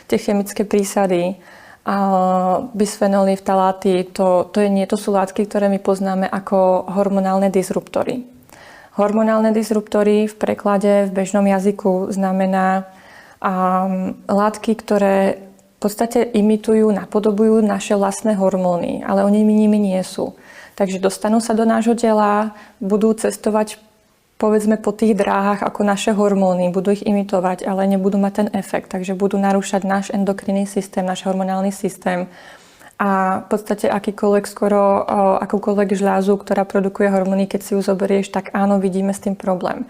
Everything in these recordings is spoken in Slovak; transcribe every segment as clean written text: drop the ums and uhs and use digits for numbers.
tie chemické prísady, bisfenoly, vtaláty, to sú látky, ktoré my poznáme ako hormonálne disruptory. Hormonálne disruptory v preklade v bežnom jazyku znamená látky, ktoré v podstate imitujú, napodobujú naše vlastné hormóny, ale oni nimi nie sú. Takže dostanú sa do nášho tela, budú cestovať povedzme po tých dráhach ako naše hormóny, budú ich imitovať, ale nebudú mať ten efekt, takže budú narúšať náš endokrinný systém, náš hormonálny systém. A v podstate akúkoľvek žľazu, ktorá produkuje hormóny, keď si ju zoberieš, tak áno, vidíme s tým problém.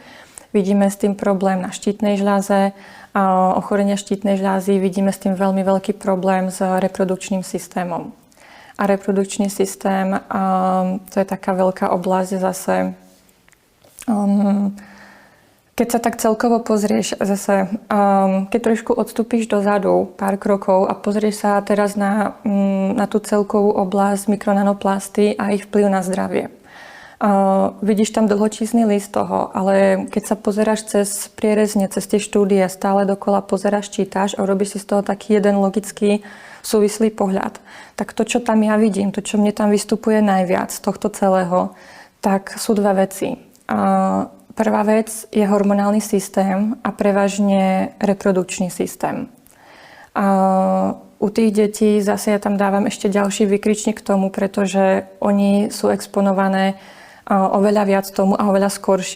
Vidíme s tým problém na štítnej žľaze, ochorenia štítnej žľazy, vidíme s tým veľmi veľký problém s reprodukčným systémom. A reprodukčný systém, to je taká veľká oblasť zase. Keď sa tak celkovo pozrieš zase, keď trošku odstúpiš dozadu pár krokov a pozrieš sa teraz na tú celkovú oblasť mikronanoplasty a ich vplyv na zdravie. Vidíš tam dlhočísny list toho, ale keď sa pozeráš cez prierezne, cez tie štúdie, stále dokola pozeráš, čítaš a robíš si z toho taký jeden logický súvislý pohľad. Tak to, čo tam ja vidím, to, čo mne tam vystupuje najviac z tohto celého, tak sú dve veci. Prvá vec je hormonálny systém a prevažne reprodukčný systém. U tých detí zase ja tam dávam ešte ďalší vykričník k tomu, pretože oni sú exponované oveľa viac tomu a oveľa skôršie